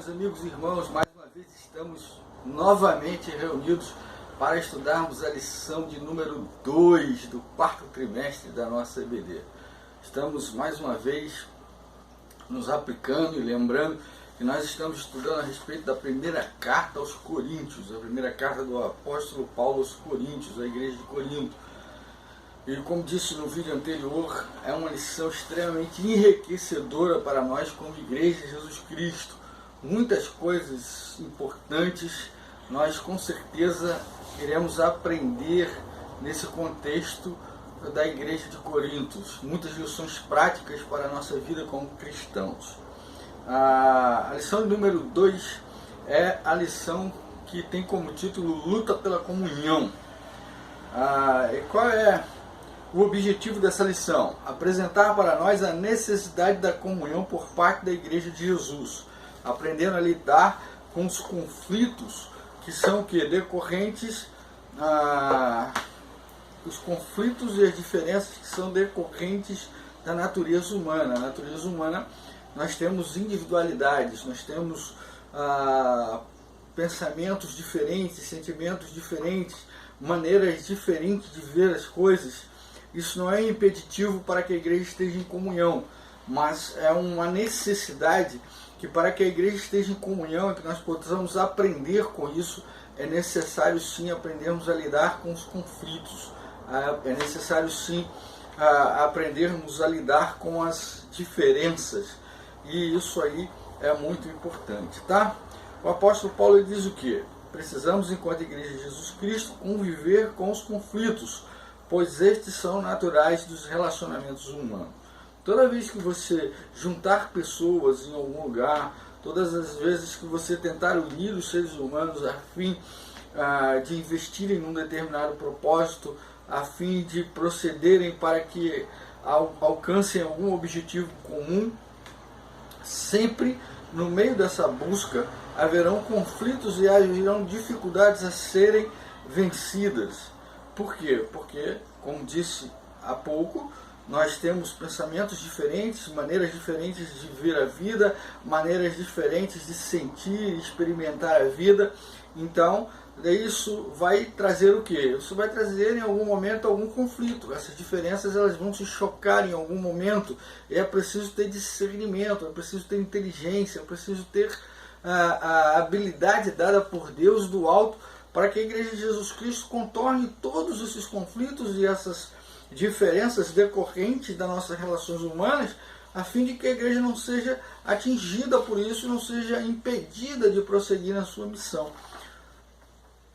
meus amigos e irmãos, mais uma vez estamos novamente reunidos para estudarmos a lição de número 2 do quarto trimestre da nossa EBD. Estamos mais uma vez nos aplicando e lembrando que nós estamos estudando a respeito da primeira carta aos Coríntios, a primeira carta do apóstolo Paulo aos Coríntios, à igreja de Corinto. E como disse no vídeo anterior, é uma lição extremamente enriquecedora para nós como Igreja de Jesus Cristo. Muitas coisas importantes nós com certeza queremos aprender nesse contexto da Igreja de Corinto. Muitas lições práticas para a nossa vida como cristãos. A lição número 2 é a lição que tem como título Luta pela Comunhão. E qual é o objetivo dessa lição? Apresentar para nós a necessidade da comunhão por parte da Igreja de Jesus, aprendendo a lidar com os conflitos que são decorrentes, os conflitos e as diferenças que são decorrentes da natureza humana. Na natureza humana nós temos individualidades, nós temos pensamentos diferentes, sentimentos diferentes, maneiras diferentes de ver as coisas. Isso não é impeditivo para que a igreja esteja em comunhão, mas é uma necessidade que para que a igreja esteja em comunhão e que nós possamos aprender com isso, é necessário sim aprendermos a lidar com os conflitos, é necessário sim aprendermos a lidar com as diferenças, e isso aí é muito importante, tá? O apóstolo Paulo diz o quê? Precisamos, enquanto Igreja de Jesus Cristo, conviver com os conflitos, pois estes são naturais dos relacionamentos humanos. Toda vez que você juntar pessoas em algum lugar, todas as vezes que você tentar unir os seres humanos a fim de investirem num determinado propósito, a fim de procederem para que alcancem algum objetivo comum, sempre no meio dessa busca haverão conflitos e haverão dificuldades a serem vencidas. Por quê? Porque, como disse há pouco, nós temos pensamentos diferentes, maneiras diferentes de ver a vida, maneiras diferentes de sentir e experimentar a vida. Então, isso vai trazer o quê? Isso vai trazer em algum momento algum conflito. Essas diferenças elas vão se chocar em algum momento. E é preciso ter discernimento, é preciso ter inteligência, é preciso ter a habilidade dada por Deus do alto para que a Igreja de Jesus Cristo contorne todos esses conflitos e essas diferenças decorrentes das nossas relações humanas, a fim de que a igreja não seja atingida por isso, não seja impedida de prosseguir na sua missão.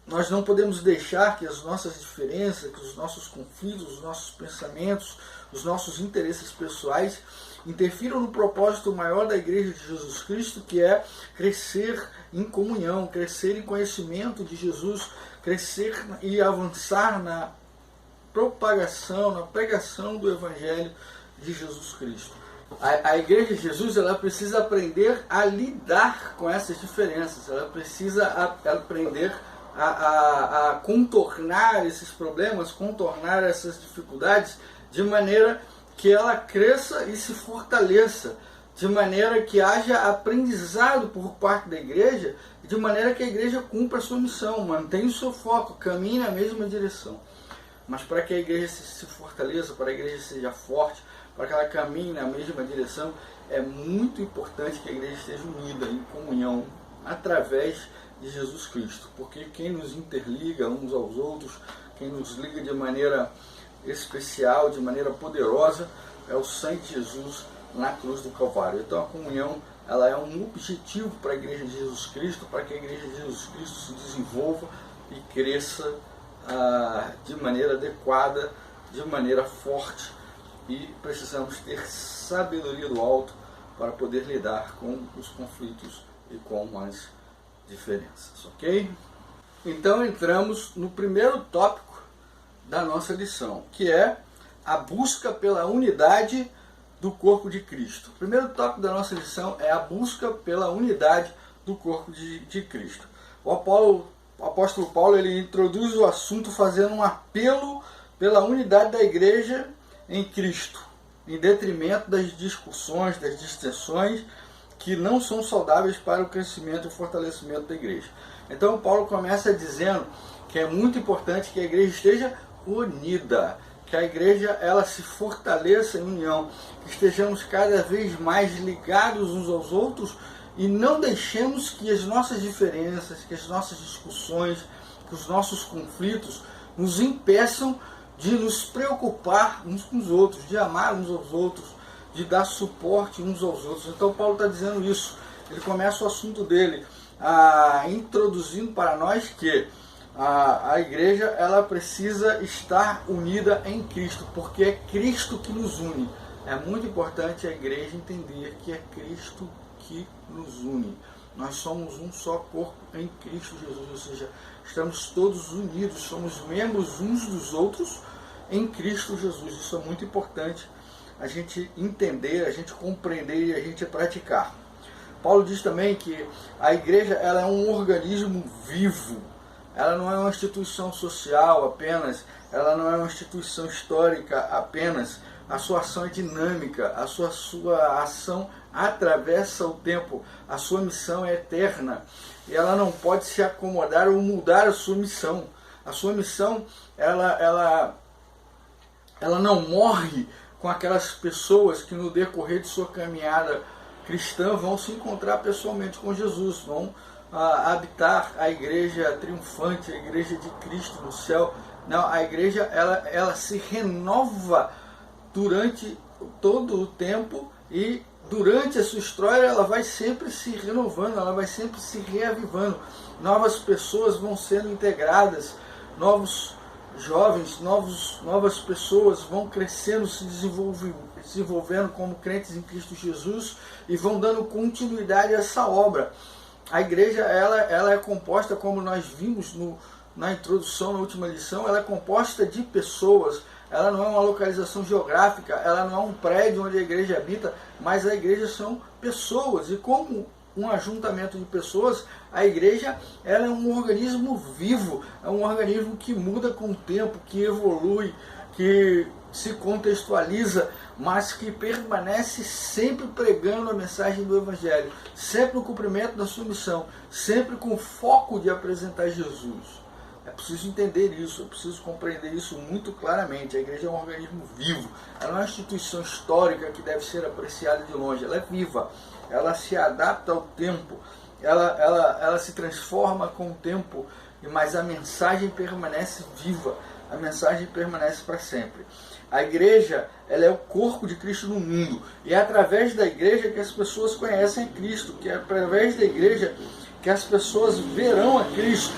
Nós não podemos deixar que as nossas diferenças, que os nossos conflitos, os nossos pensamentos, os nossos interesses pessoais interfiram no propósito maior da Igreja de Jesus Cristo, que é crescer em comunhão, crescer em conhecimento de Jesus, crescer e avançar na propagação, na pregação do Evangelho de Jesus Cristo. A Igreja de Jesus ela precisa aprender a lidar com essas diferenças, ela precisa aprender a contornar esses problemas, contornar essas dificuldades de maneira que ela cresça e se fortaleça, de maneira que haja aprendizado por parte da igreja, de maneira que a igreja cumpra a sua missão, mantenha o seu foco, caminhe na mesma direção. Mas para que a igreja se fortaleça, para que a igreja seja forte, para que ela caminhe na mesma direção, é muito importante que a igreja esteja unida, em comunhão, através de Jesus Cristo. Porque quem nos interliga uns aos outros, quem nos liga de maneira especial, de maneira poderosa, é o sangue de Jesus na cruz do Calvário. Então a comunhão ela é um objetivo para a Igreja de Jesus Cristo, para que a Igreja de Jesus Cristo se desenvolva e cresça de maneira adequada, de maneira forte, e precisamos ter sabedoria do alto para poder lidar com os conflitos e com as diferenças, ok? Então entramos no primeiro tópico da nossa lição, que é a busca pela unidade do corpo de Cristo. O primeiro tópico da nossa lição é a busca pela unidade do corpo de Cristo. O apóstolo Paulo ele introduz o assunto fazendo um apelo pela unidade da igreja em Cristo, em detrimento das discussões, das distensões que não são saudáveis para o crescimento e fortalecimento da igreja. Então Paulo começa dizendo que é muito importante que a igreja esteja unida, que a igreja ela se fortaleça em união, que estejamos cada vez mais ligados uns aos outros e não deixemos que as nossas diferenças, que as nossas discussões, que os nossos conflitos nos impeçam de nos preocupar uns com os outros, de amar uns aos outros, de dar suporte uns aos outros. Então Paulo está dizendo isso. Ele começa o assunto dele introduzindo para nós que a igreja ela precisa estar unida em Cristo, porque é Cristo que nos une. É muito importante a igreja entender que é Cristo que nos une. Nós somos um só corpo em Cristo Jesus, ou seja, estamos todos unidos, somos membros uns dos outros em Cristo Jesus. Isso é muito importante a gente entender, a gente compreender e a gente praticar. Paulo diz também que a igreja ela é um organismo vivo. Ela não é uma instituição social apenas, ela não é uma instituição histórica apenas. A sua ação é dinâmica, a sua ação atravessa o tempo, a sua missão é eterna e ela não pode se acomodar ou mudar a sua missão. A sua missão ela não morre com aquelas pessoas que no decorrer de sua caminhada cristã vão se encontrar pessoalmente com Jesus, vão habitar a igreja triunfante, a igreja de Cristo no céu. Não, a igreja ela se renova durante todo o tempo e durante a sua história ela vai sempre se renovando, ela vai sempre se reavivando. Novas pessoas vão sendo integradas, novos jovens, novas pessoas vão crescendo, se desenvolvendo como crentes em Cristo Jesus e vão dando continuidade a essa obra. A igreja ela é composta, como nós vimos na introdução, na última lição, ela é composta de pessoas. Ela não é uma localização geográfica, ela não é um prédio onde a igreja habita, mas a igreja são pessoas. E como um ajuntamento de pessoas, a igreja ela é um organismo vivo, é um organismo que muda com o tempo, que evolui, que se contextualiza, mas que permanece sempre pregando a mensagem do Evangelho, sempre no cumprimento da sua missão, sempre com foco de apresentar Jesus. É preciso entender isso, é preciso compreender isso muito claramente. A igreja é um organismo vivo, ela não é uma instituição histórica que deve ser apreciada de longe, ela é viva, ela se adapta ao tempo, ela se transforma com o tempo, mas a mensagem permanece viva, a mensagem permanece para sempre. A igreja ela é o corpo de Cristo no mundo, e é através da igreja que as pessoas conhecem Cristo, que é através da igreja que as pessoas verão a Cristo.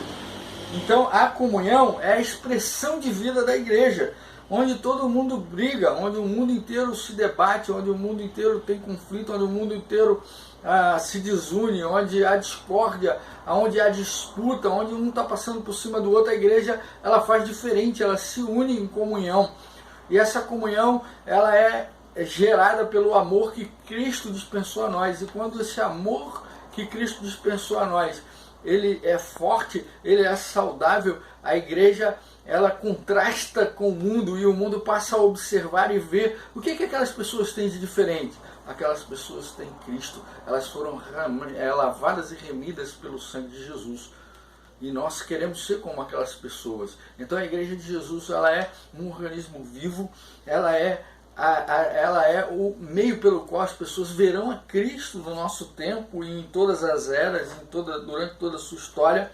Então a comunhão é a expressão de vida da igreja, onde todo mundo briga, onde o mundo inteiro se debate, onde o mundo inteiro tem conflito, onde o mundo inteiro se desune, onde há discórdia, onde há disputa, onde um está passando por cima do outro. A igreja ela faz diferente, ela se une em comunhão. E essa comunhão ela é gerada pelo amor que Cristo dispensou a nós. E quando esse amor que Cristo dispensou a nós, ele é forte, ele é saudável, a igreja ela contrasta com o mundo e o mundo passa a observar e ver o que aquelas pessoas têm de diferente. Aquelas pessoas têm Cristo, elas foram lavadas e remidas pelo sangue de Jesus. E nós queremos ser como aquelas pessoas. Então a igreja de Jesus ela é um organismo vivo, ela é o meio pelo qual as pessoas verão a Cristo no nosso tempo e em todas as eras, durante toda a sua história.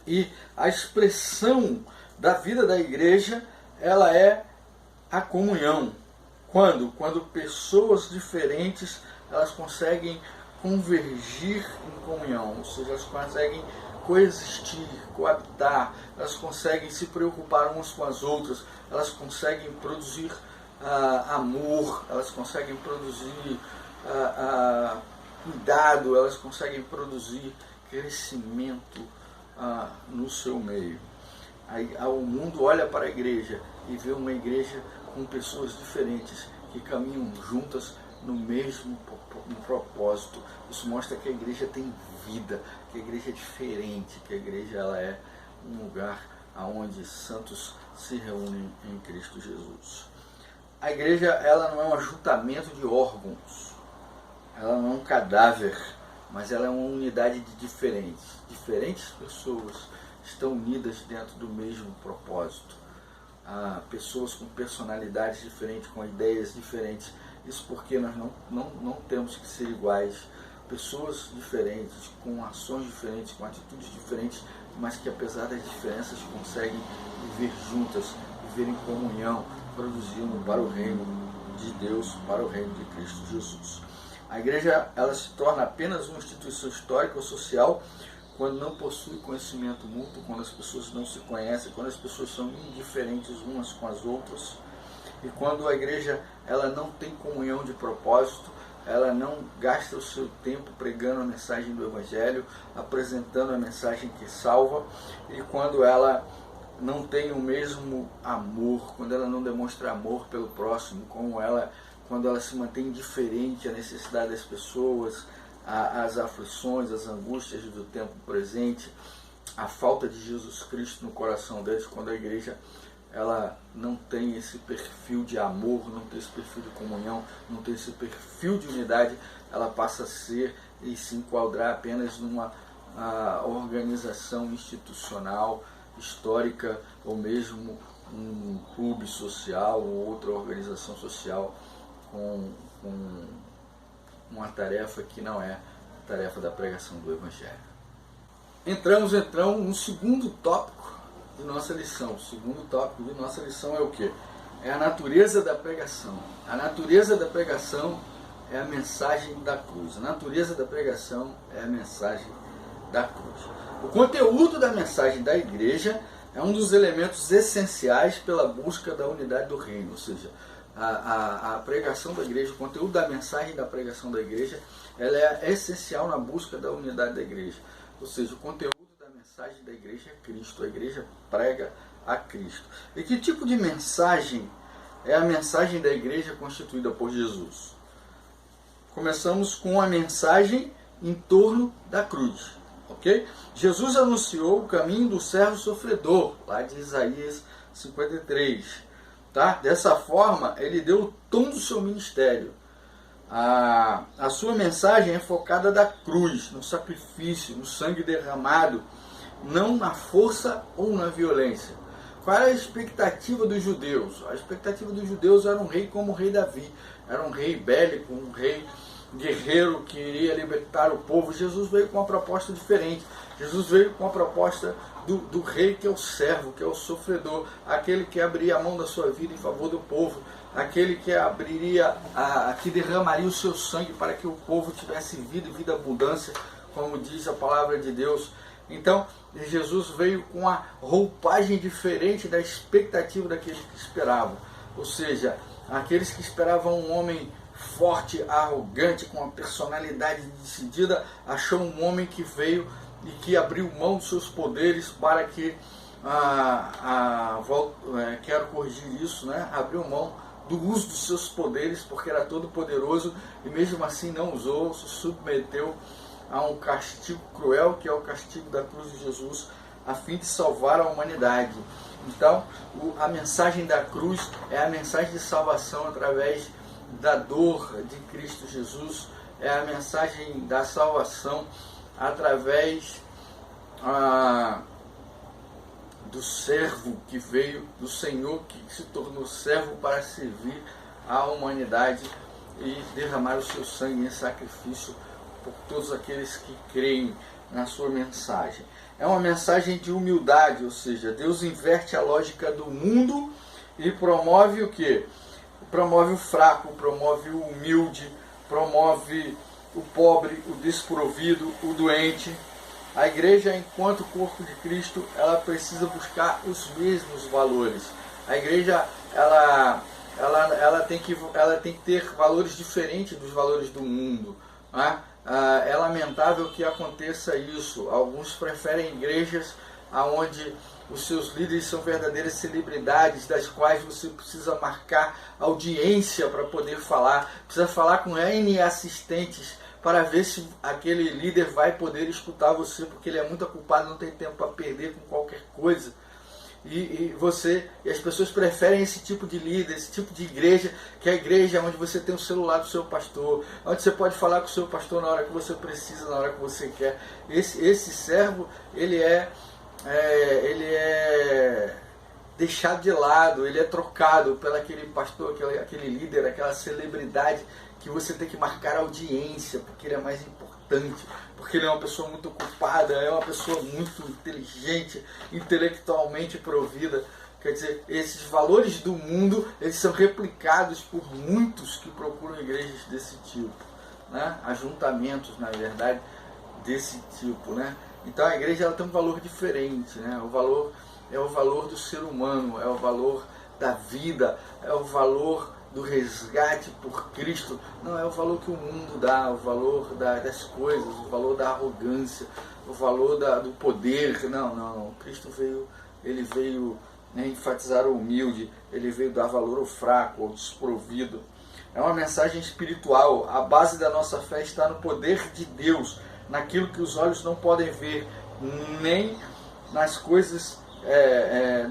E a expressão da vida da igreja ela é a comunhão. Quando pessoas diferentes elas conseguem convergir em comunhão, ou seja, elas conseguem coexistir, coabitar, elas conseguem se preocupar umas com as outras, elas conseguem produzir amor, elas conseguem produzir cuidado, elas conseguem produzir crescimento no seu meio. Aí, o mundo olha para a igreja e vê uma igreja com pessoas diferentes que caminham juntas no mesmo propósito. Isso mostra que a igreja tem vida, que a igreja é diferente, que a igreja ela é um lugar onde santos se reúnem em Cristo Jesus. A igreja ela não é um ajuntamento de órgãos. ela não é um cadáver, mas ela é uma unidade de diferentes. Diferentes pessoas estão unidas dentro do mesmo propósito. Pessoas com personalidades diferentes, com ideias diferentes. Isso porque nós não temos que ser iguais. Pessoas diferentes, com ações diferentes, com atitudes diferentes, mas que apesar das diferenças conseguem viver juntas, viver em comunhão, produzindo para o reino de Deus, para o reino de Cristo Jesus. A igreja, ela se torna apenas uma instituição histórica ou social quando não possui conhecimento mútuo, quando as pessoas não se conhecem, quando as pessoas são indiferentes umas com as outras, e quando a igreja ela não tem comunhão de propósito, ela não gasta o seu tempo pregando a mensagem do Evangelho, apresentando a mensagem que salva, e quando ela não tem o mesmo amor, quando ela não demonstra amor pelo próximo, quando ela se mantém indiferente à necessidade das pessoas, às aflições, às angústias do tempo presente, a falta de Jesus Cristo no coração deles, quando a igreja ela não tem esse perfil de amor, não tem esse perfil de comunhão, não tem esse perfil de unidade, ela passa a ser e se enquadrar apenas numa organização institucional, histórica, ou mesmo um clube social ou outra organização social com uma tarefa que não é a tarefa da pregação do Evangelho. Entramos então no segundo tópico de nossa lição. O segundo tópico de nossa lição é o quê? É a natureza da pregação. A natureza da pregação é a mensagem da cruz. A natureza da pregação é a mensagem da cruz. O conteúdo da mensagem da igreja é um dos elementos essenciais pela busca da unidade do reino, ou seja, a pregação da igreja, o conteúdo da mensagem da pregação da igreja, ela é essencial na busca da unidade da igreja. Ou seja, o conteúdo da mensagem da igreja é Cristo, a igreja prega a Cristo. E que tipo de mensagem é a mensagem da igreja constituída por Jesus? Começamos com a mensagem em torno da cruz. Okay? Jesus anunciou o caminho do servo sofredor, lá de Isaías 53. Tá? Dessa forma, ele deu o tom do seu ministério. A sua mensagem é focada da cruz, no sacrifício, no sangue derramado, não na força ou na violência. Qual era a expectativa dos judeus? A expectativa dos judeus era um rei como o rei Davi. Era um rei bélico, um rei guerreiro que iria libertar o povo. Jesus veio com uma proposta diferente. Jesus veio com a proposta do rei que é o servo, que é o sofredor, aquele que abriria a mão da sua vida em favor do povo, aquele que que derramaria o seu sangue para que o povo tivesse vida e vida abundância, como diz a palavra de Deus. Então, Jesus veio com uma roupagem diferente da expectativa daqueles que esperavam. Ou seja, aqueles que esperavam um homem forte, arrogante, com uma personalidade decidida, achou um homem que veio e que abriu mão dos seus poderes para que, quero corrigir isso, né? Abriu mão do uso dos seus poderes, porque era todo poderoso e mesmo assim não usou, se submeteu a um castigo cruel, que é o castigo da cruz de Jesus, a fim de salvar a humanidade. Então, a mensagem da cruz é a mensagem de salvação através da dor de Cristo Jesus, é a mensagem da salvação através do servo que veio, do Senhor que se tornou servo para servir a humanidade e derramar o seu sangue em sacrifício por todos aqueles que creem na sua mensagem. É uma mensagem de humildade, ou seja, Deus inverte a lógica do mundo e promove o quê? Promove o fraco, promove o humilde, promove o pobre, o desprovido, o doente. A igreja, enquanto corpo de Cristo, ela precisa buscar os mesmos valores. A igreja, ela tem que ter valores diferentes dos valores do mundo, né? É lamentável que aconteça isso. Alguns preferem igrejas onde os seus líderes são verdadeiras celebridades, das quais você precisa marcar audiência para poder falar, precisa falar com N assistentes para ver se aquele líder vai poder escutar você, porque ele é muito ocupado, não tem tempo para perder com qualquer coisa. E as pessoas preferem esse tipo de líder, esse tipo de igreja, que é a igreja onde você tem o celular do seu pastor, onde você pode falar com o seu pastor na hora que você precisa, na hora que você quer. Esse servo, ele é deixado de lado, ele é trocado pelo aquele pastor, aquele líder, aquela celebridade que você tem que marcar audiência, porque ele é mais importante, porque ele é uma pessoa muito ocupada, é uma pessoa muito inteligente, intelectualmente provida. Quer dizer, esses valores do mundo, eles são replicados por muitos que procuram igrejas desse tipo, né? Ajuntamentos, na verdade, desse tipo, né? Então a igreja, ela tem um valor diferente, né? O valor é o valor do ser humano, é o valor da vida, é o valor do resgate por Cristo. Não é o valor que o mundo dá, o valor das coisas, o valor da arrogância, o valor do poder. Não. Cristo veio, ele veio, né, enfatizar o humilde, ele veio dar valor ao fraco, ao desprovido. É uma mensagem espiritual. A base da nossa fé está no poder de Deus, naquilo que os olhos não podem ver, nem nas coisas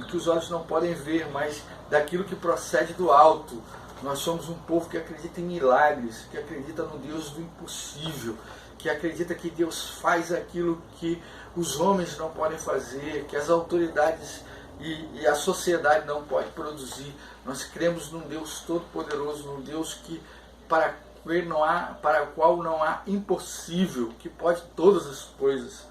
que os olhos não podem ver, mas daquilo que procede do alto. Nós somos um povo que acredita em milagres, que acredita no Deus do impossível, que acredita que Deus faz aquilo que os homens não podem fazer, que as autoridades e a sociedade não podem produzir. Nós cremos num Deus todo-poderoso, num Deus para o qual não há impossível, que pode todas as coisas.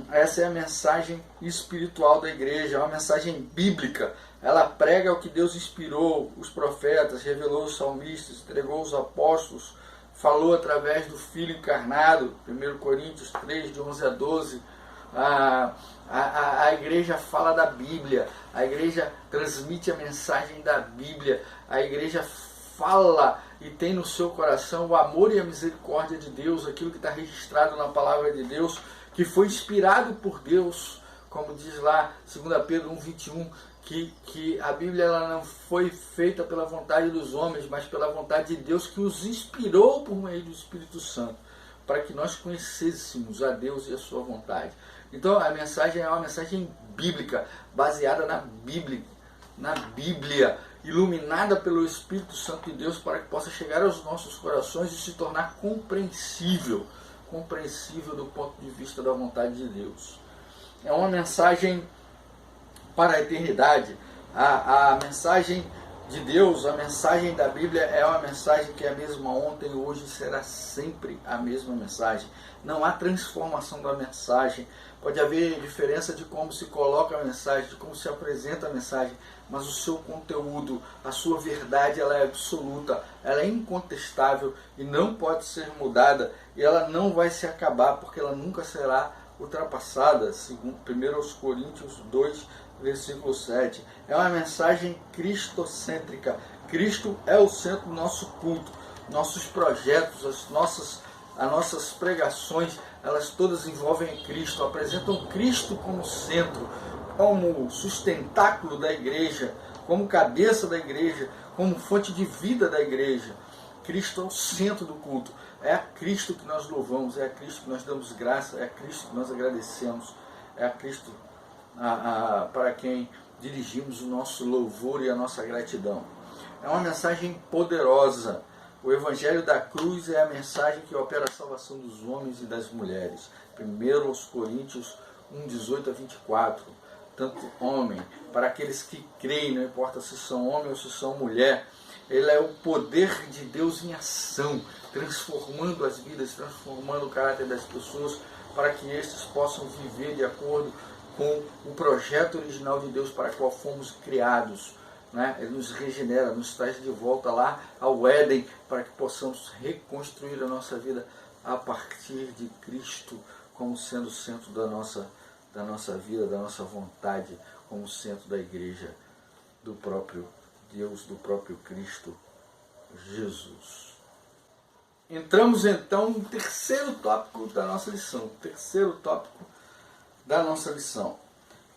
Essa é a mensagem espiritual da igreja, é uma mensagem bíblica. Ela prega o que Deus inspirou os profetas, revelou os salmistas, entregou os apóstolos, falou através do Filho encarnado, 1 Coríntios 3, de 11 a 12. A igreja fala da Bíblia, a igreja transmite a mensagem da Bíblia, a igreja fala e tem no seu coração o amor e a misericórdia de Deus, aquilo que está registrado na palavra de Deus, que foi inspirado por Deus, como diz lá 2 Pedro 1,21, que a Bíblia ela não foi feita pela vontade dos homens, mas pela vontade de Deus, que os inspirou por meio do Espírito Santo, para que nós conhecêssemos a Deus e a sua vontade. Então a mensagem é uma mensagem bíblica, baseada na Bíblia, iluminada pelo Espírito Santo de Deus, para que possa chegar aos nossos corações e se tornar compreensível do ponto de vista da vontade de Deus. É uma mensagem para a eternidade. A mensagem de Deus, a mensagem da Bíblia é uma mensagem que é a mesma ontem, hoje será sempre a mesma mensagem. Não há transformação da mensagem. Pode haver diferença de como se coloca a mensagem, de como se apresenta a mensagem, mas o seu conteúdo, a sua verdade, ela é absoluta, ela é incontestável e não pode ser mudada, e ela não vai se acabar, porque ela nunca será ultrapassada, segundo 1 Coríntios 2, versículo 7. É uma mensagem cristocêntrica. Cristo é o centro do nosso culto, nossos projetos, as nossas pregações, elas todas envolvem Cristo, apresentam Cristo como centro, como sustentáculo da igreja, como cabeça da igreja, como fonte de vida da igreja. Cristo é o centro do culto. É a Cristo que nós louvamos, é a Cristo que nós damos graça, é a Cristo que nós agradecemos, é a Cristo para quem dirigimos o nosso louvor e a nossa gratidão. É uma mensagem poderosa. O Evangelho da Cruz é a mensagem que opera a salvação dos homens e das mulheres. 1 Coríntios 1, 18 a 24. Tanto homem, para aqueles que creem, não importa se são homem ou se são mulher, ele é o poder de Deus em ação, transformando as vidas, transformando o caráter das pessoas, para que estes possam viver de acordo com o projeto original de Deus para o qual fomos criados. Né? Ele nos regenera, nos traz de volta lá ao Éden, para que possamos reconstruir a nossa vida a partir de Cristo, como sendo o centro da nossa vida, da nossa vontade, como centro da igreja, do próprio Deus, do próprio Cristo Jesus. Entramos então no terceiro tópico da nossa lição,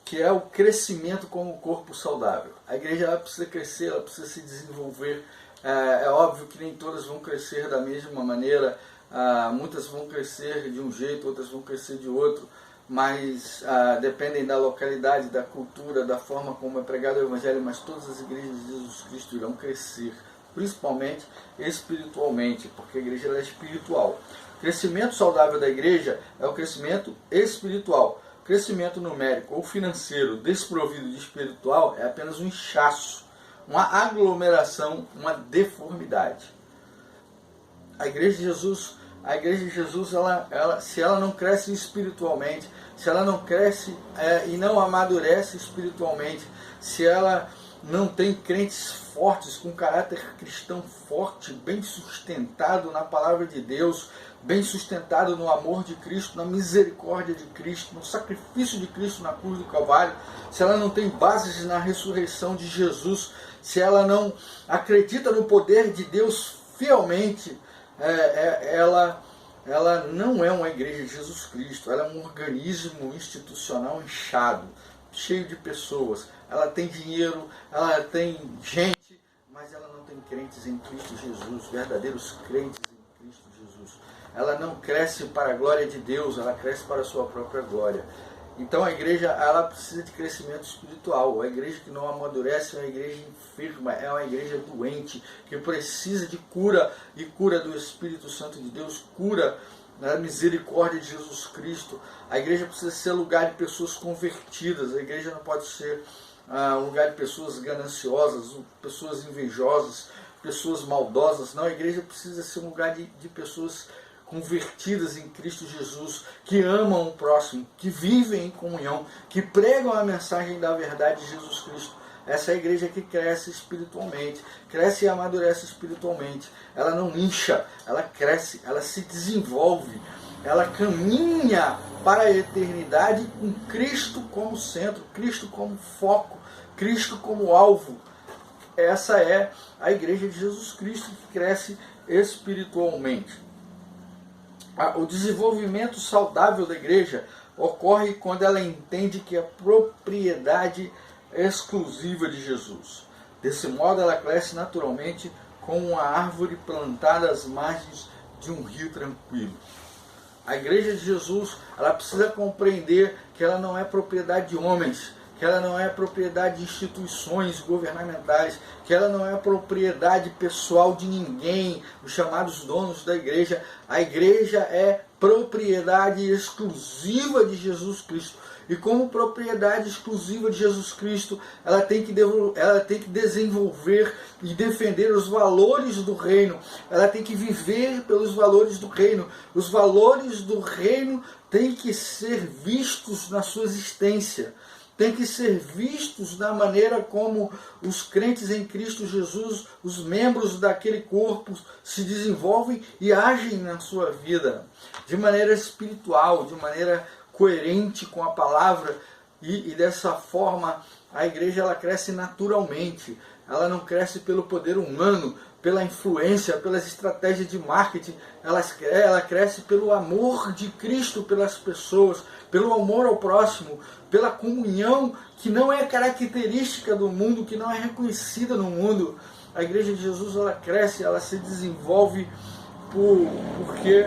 que é o crescimento como corpo saudável. A igreja ela precisa crescer, ela precisa se desenvolver. É óbvio que nem todas vão crescer da mesma maneira, muitas vão crescer de um jeito, outras vão crescer de outro, mas dependem da localidade, da cultura, da forma como é pregado o Evangelho, mas todas as igrejas de Jesus Cristo irão crescer, principalmente espiritualmente, porque a igreja ela é espiritual. O crescimento saudável da igreja é o crescimento espiritual. O crescimento numérico ou financeiro desprovido de espiritual é apenas um inchaço, uma aglomeração, uma deformidade. A igreja de Jesus, se ela não cresce espiritualmente, se ela não cresce e não amadurece espiritualmente, se ela não tem crentes fortes, com caráter cristão forte, bem sustentado na palavra de Deus, bem sustentado no amor de Cristo, na misericórdia de Cristo, no sacrifício de Cristo na cruz do Calvário, se ela não tem bases na ressurreição de Jesus, se ela não acredita no poder de Deus fielmente, ela não é uma igreja de Jesus Cristo, ela é um organismo institucional inchado, cheio de pessoas. Ela tem dinheiro, ela tem gente, mas ela não tem crentes em Cristo Jesus, verdadeiros crentes em Cristo Jesus. Ela não cresce para a glória de Deus, ela cresce para a sua própria glória. Então a igreja ela precisa de crescimento espiritual. A igreja que não amadurece é uma igreja enferma, é uma igreja doente, que precisa de cura, e cura do Espírito Santo de Deus, cura da misericórdia de Jesus Cristo. A igreja precisa ser lugar de pessoas convertidas. A igreja não pode ser um lugar de pessoas gananciosas, pessoas invejosas, pessoas maldosas. Não, a igreja precisa ser um lugar de pessoas convertidas em Cristo Jesus, que amam o próximo, que vivem em comunhão, que pregam a mensagem da verdade de Jesus Cristo. Essa é a igreja que cresce espiritualmente, cresce e amadurece espiritualmente. Ela não incha, ela cresce, ela se desenvolve, ela caminha para a eternidade com Cristo como centro, Cristo como foco, Cristo como alvo. Essa é a igreja de Jesus Cristo que cresce espiritualmente. O desenvolvimento saudável da igreja ocorre quando ela entende que é propriedade exclusiva de Jesus. Desse modo, ela cresce naturalmente como uma árvore plantada às margens de um rio tranquilo. A igreja de Jesus, ela precisa compreender que ela não é propriedade de homens, que ela não é propriedade de instituições governamentais, que ela não é propriedade pessoal de ninguém, os chamados donos da igreja. A igreja é propriedade exclusiva de Jesus Cristo. E como propriedade exclusiva de Jesus Cristo, ela tem que desenvolver e defender os valores do reino. Ela tem que viver pelos valores do reino. Os valores do reino têm que ser vistos na sua existência. Tem que ser vistos da maneira como os crentes em Cristo Jesus, os membros daquele corpo, se desenvolvem e agem na sua vida, de maneira espiritual, de maneira coerente com a palavra, e dessa forma a igreja ela cresce naturalmente. Ela não cresce pelo poder humano, pela influência, pelas estratégias de marketing. Ela cresce pelo amor de Cristo pelas pessoas, pelo amor ao próximo, pela comunhão que não é característica do mundo, que não é reconhecida no mundo. A igreja de Jesus ela cresce, ela se desenvolve porque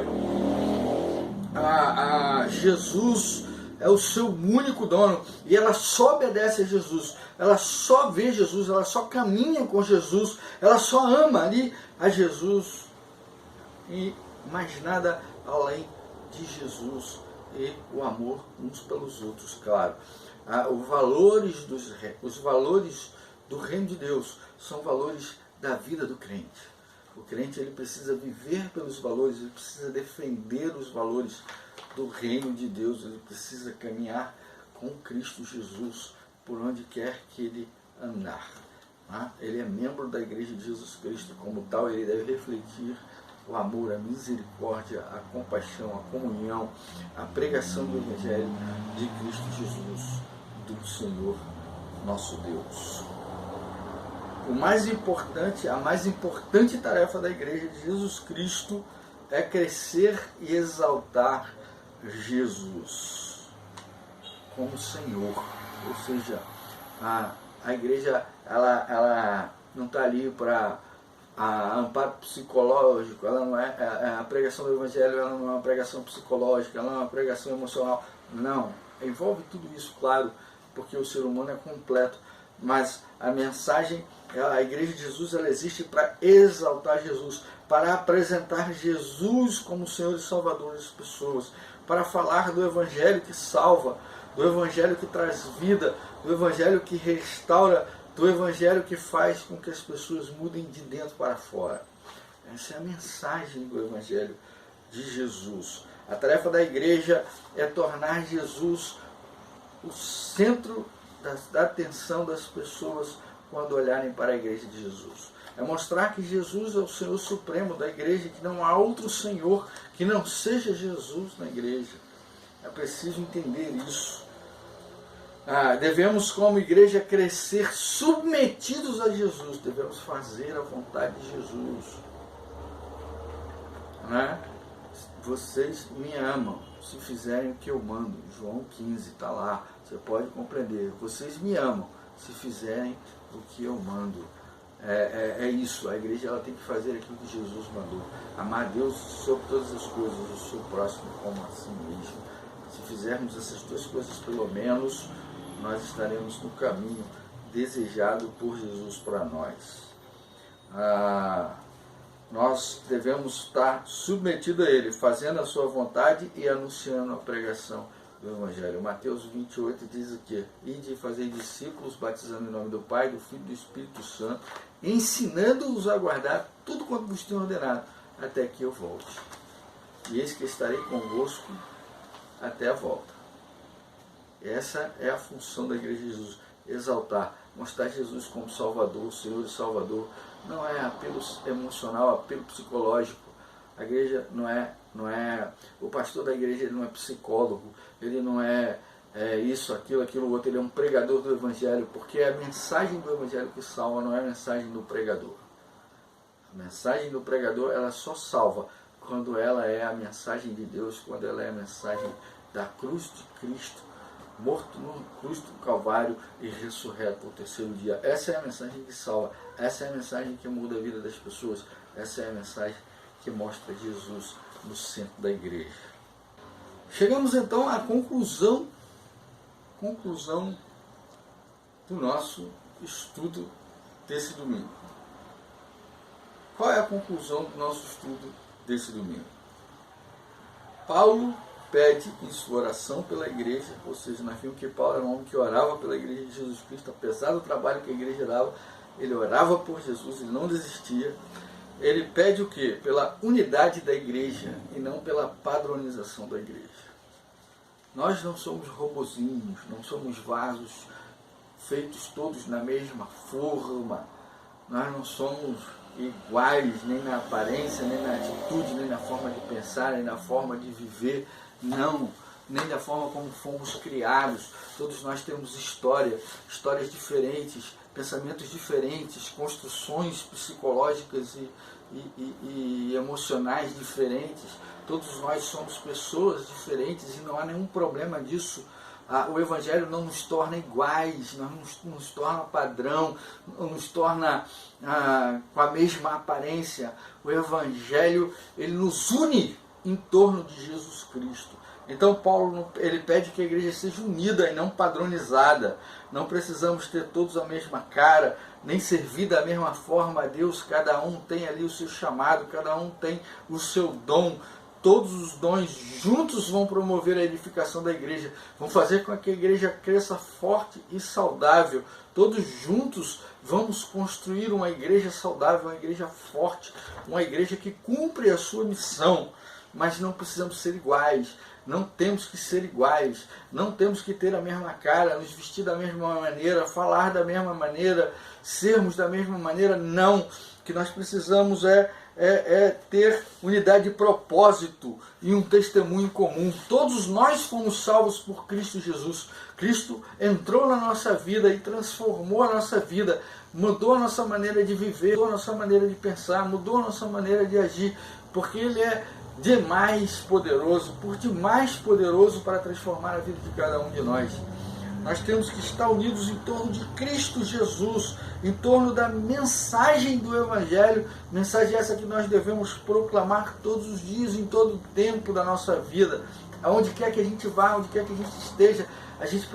Jesus é o seu único dono, e ela só obedece a Jesus, ela só vê Jesus, ela só caminha com Jesus, ela só ama ali a Jesus e mais nada além de Jesus e o amor uns pelos outros, claro. Os valores do reino de Deus são valores da vida do crente. O crente ele precisa viver pelos valores, ele precisa defender os valores do reino de Deus, ele precisa caminhar com Cristo Jesus por onde quer que ele andar. Ele é membro da igreja de Jesus Cristo, como tal ele deve refletir o amor, a misericórdia, a compaixão, a comunhão, a pregação do Evangelho de Cristo Jesus, do Senhor nosso Deus. A mais importante tarefa da igreja de Jesus Cristo é crescer e exaltar Jesus como Senhor. Ou seja, a igreja ela não está ali para amparo psicológico, ela não é a pregação do Evangelho, ela não é uma pregação psicológica, ela não é uma pregação emocional. Não, envolve tudo isso, claro, porque o ser humano é completo, mas a mensagem, a Igreja de Jesus, ela existe para exaltar Jesus, para apresentar Jesus como Senhor e Salvador das pessoas, para falar do Evangelho que salva, do Evangelho que traz vida, do Evangelho que restaura, do Evangelho que faz com que as pessoas mudem de dentro para fora. Essa é a mensagem do Evangelho de Jesus. A tarefa da igreja é tornar Jesus o centro da atenção das pessoas quando olharem para a igreja de Jesus. É mostrar que Jesus é o Senhor Supremo da igreja, que não há outro Senhor que não seja Jesus na igreja. É preciso entender isso. Devemos, como igreja, crescer submetidos a Jesus. Devemos fazer a vontade de Jesus. Vocês me amam se fizerem o que eu mando. João 15 está lá. Você pode compreender. Vocês me amam se fizerem o que eu mando. É isso. A igreja ela tem que fazer aquilo que Jesus mandou. Amar a Deus sobre todas as coisas, o seu próximo como a si mesmo. Se fizermos essas duas coisas, pelo menos, nós estaremos no caminho desejado por Jesus para nós. Nós devemos estar submetidos a Ele, fazendo a sua vontade e anunciando a pregação do Evangelho. Mateus 28 diz o quê? Ide e fazer discípulos, batizando em nome do Pai, do Filho e do Espírito Santo, ensinando-os a guardar tudo quanto vos tenho ordenado, até que eu volte. E eis que estarei convosco até a volta. Essa é a função da Igreja de Jesus, exaltar, mostrar Jesus como Salvador, Senhor e Salvador. Não é apelo emocional, apelo psicológico. A igreja não é o pastor da igreja, ele não é psicólogo, ele não é isso, aquilo, outro, ele é um pregador do Evangelho, porque é a mensagem do Evangelho que salva, não é a mensagem do pregador. A mensagem do pregador, ela só salva quando ela é a mensagem de Deus, quando ela é a mensagem da cruz de Cristo, morto no cruz do Calvário e ressurreto ao terceiro dia. Essa é a mensagem que salva, essa é a mensagem que muda a vida das pessoas, essa é a mensagem que mostra Jesus no centro da igreja. Chegamos então à conclusão do nosso estudo desse domingo. Qual é a conclusão do nosso estudo desse domingo? Paulo pede em sua oração pela igreja, ou seja, nós vimos que Paulo era um homem que orava pela igreja de Jesus Cristo, apesar do trabalho que a igreja dava, ele orava por Jesus, ele não desistia. Ele pede o quê? Pela unidade da igreja e não pela padronização da igreja. Nós não somos robozinhos, não somos vasos feitos todos na mesma forma. Nós não somos iguais nem na aparência, nem na atitude, nem na forma de pensar, nem na forma de viver. Não, nem da forma como fomos criados. Todos nós temos histórias diferentes, pensamentos diferentes, construções psicológicas e emocionais diferentes. Todos nós somos pessoas diferentes e não há nenhum problema disso. O Evangelho não nos torna iguais, não nos torna padrão, não nos torna com a mesma aparência. O Evangelho, ele nos une em torno de Jesus Cristo. Então Paulo ele pede que a igreja seja unida e não padronizada. Não precisamos ter todos a mesma cara, nem servir da mesma forma a Deus. Cada um tem ali o seu chamado, cada um tem o seu dom. Todos os dons juntos vão promover a edificação da igreja, vão fazer com que a igreja cresça forte e saudável. Todos juntos vamos construir uma igreja saudável, uma igreja forte, uma igreja que cumpre a sua missão. Mas não precisamos ser iguais, não temos que ser iguais, não temos que ter a mesma cara, nos vestir da mesma maneira, falar da mesma maneira, sermos da mesma maneira. Não, o que nós precisamos é ter unidade de propósito e um testemunho comum. Todos nós fomos salvos por Cristo Jesus. Cristo entrou na nossa vida e transformou a nossa vida, mudou a nossa maneira de viver, mudou a nossa maneira de pensar, mudou a nossa maneira de agir, porque Ele é demais poderoso para transformar a vida de cada um de nós. Nós temos que estar unidos em torno de Cristo Jesus, em torno da mensagem do Evangelho, mensagem essa que nós devemos proclamar todos os dias, em todo o tempo da nossa vida. Aonde quer que a gente vá, onde quer que a gente esteja, a gente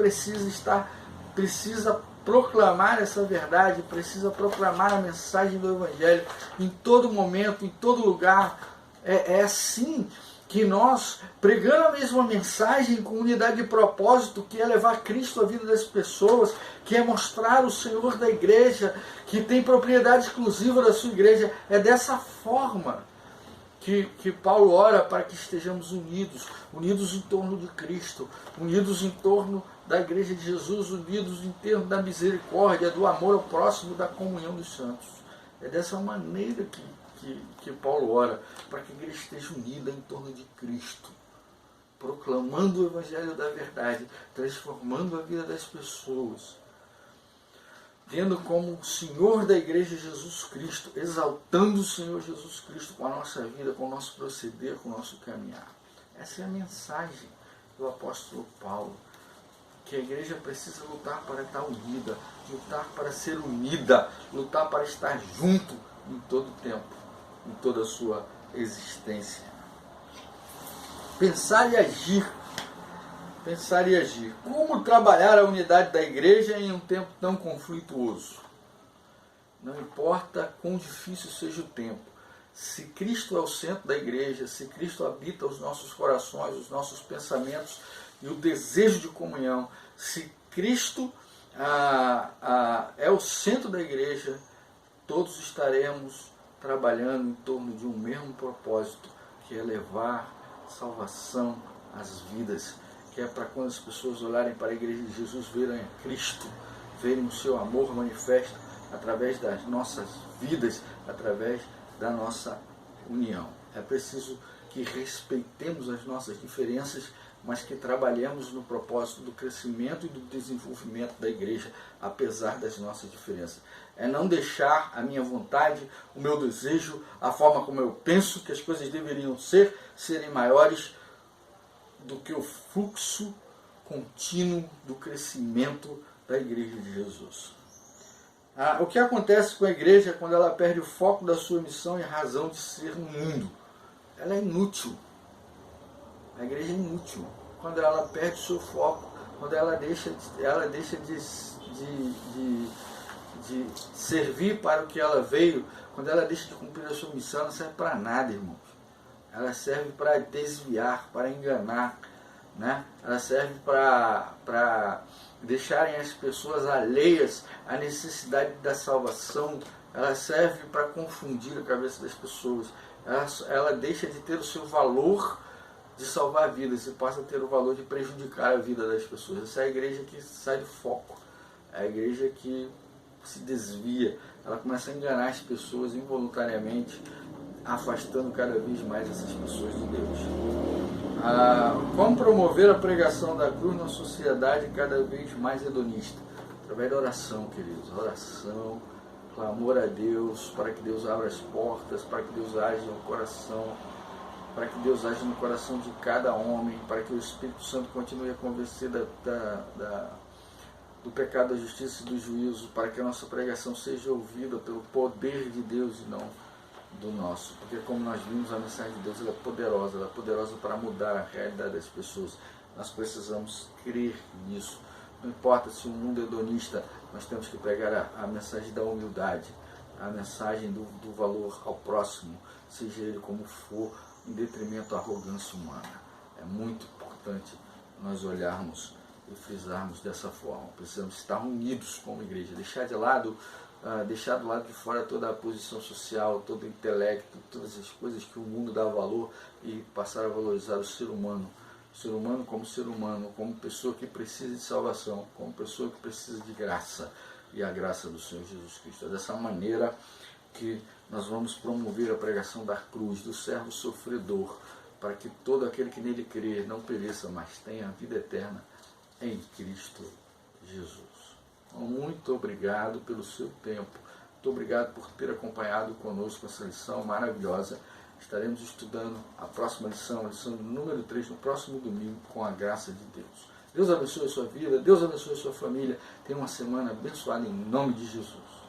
precisa proclamar essa verdade, precisa proclamar a mensagem do Evangelho em todo momento, em todo lugar. É assim que nós, pregando a mesma mensagem com unidade de propósito, que é levar Cristo à vida das pessoas, que é mostrar o Senhor da igreja, que tem propriedade exclusiva da sua igreja, é dessa forma que Paulo ora para que estejamos unidos em torno de Cristo, unidos em torno da igreja de Jesus, unidos em torno da misericórdia, do amor ao próximo, da comunhão dos santos. É dessa maneira que Paulo ora, para que a igreja esteja unida em torno de Cristo, proclamando o Evangelho da verdade, transformando a vida das pessoas, tendo como o Senhor da igreja Jesus Cristo, exaltando o Senhor Jesus Cristo com a nossa vida, com o nosso proceder, com o nosso caminhar. Essa é a mensagem do apóstolo Paulo, que a igreja precisa lutar para estar unida, lutar para ser unida, lutar para estar junto em todo o tempo, em toda a sua existência. Pensar e agir. Pensar e agir. Como trabalhar a unidade da igreja em um tempo tão conflituoso? Não importa quão difícil seja o tempo. Se Cristo é o centro da igreja, se Cristo habita os nossos corações, os nossos pensamentos e o desejo de comunhão, se Cristo é o centro da igreja, todos estaremos trabalhando em torno de um mesmo propósito, que é levar salvação às vidas, que é para quando as pessoas olharem para a igreja de Jesus, verem a Cristo, verem o seu amor manifesto através das nossas vidas, através da nossa união. É preciso que respeitemos as nossas diferenças, mas que trabalhemos no propósito do crescimento e do desenvolvimento da igreja, apesar das nossas diferenças. É não deixar a minha vontade, o meu desejo, a forma como eu penso que as coisas deveriam ser, serem maiores do que o fluxo contínuo do crescimento da igreja de Jesus. O que acontece com a igreja quando ela perde o foco da sua missão e razão de ser no mundo? Ela é inútil. A igreja é inútil. Quando ela perde o seu foco, quando ela deixa de servir para o que ela veio, quando ela deixa de cumprir a sua missão, ela não serve para nada, irmãos. Ela serve para desviar, para enganar, né? Ela serve para deixarem as pessoas alheias à necessidade da salvação. Ela serve para confundir a cabeça das pessoas. Ela deixa de ter o seu valor de salvar vidas e passa a ter o valor de prejudicar a vida das pessoas. Essa é a igreja que sai do foco. É a igreja que se desvia. Ela começa a enganar as pessoas involuntariamente, afastando cada vez mais essas pessoas de Deus. Como promover a pregação da cruz na sociedade cada vez mais hedonista? Através da oração, queridos. Oração, clamor a Deus, para que Deus abra as portas, para que Deus age no coração, para que Deus age no coração de cada homem, para que o Espírito Santo continue a convencer do pecado, da justiça e do juízo, para que a nossa pregação seja ouvida pelo poder de Deus e não do nosso. Porque, como nós vimos, a mensagem de Deus ela é poderosa para mudar a realidade das pessoas. Nós precisamos crer nisso. Não importa se o mundo é hedonista, nós temos que pregar a mensagem da humildade, a mensagem do valor ao próximo, seja ele como for, em detrimento da arrogância humana. É muito importante nós olharmos e frisarmos dessa forma. Precisamos estar unidos como igreja, deixar do lado de fora toda a posição social, todo o intelecto, todas as coisas que o mundo dá valor e passar a valorizar o ser humano como pessoa que precisa de salvação, como pessoa que precisa de graça e a graça do Senhor Jesus Cristo. É dessa maneira que nós vamos promover a pregação da cruz, do servo sofredor, para que todo aquele que nele crer não pereça, mas tenha a vida eterna em Cristo Jesus. Muito obrigado pelo seu tempo. Muito obrigado por ter acompanhado conosco essa lição maravilhosa. Estaremos estudando a próxima lição, a lição número 3, no próximo domingo, com a graça de Deus. Deus abençoe a sua vida, Deus abençoe a sua família. Tenha uma semana abençoada em nome de Jesus.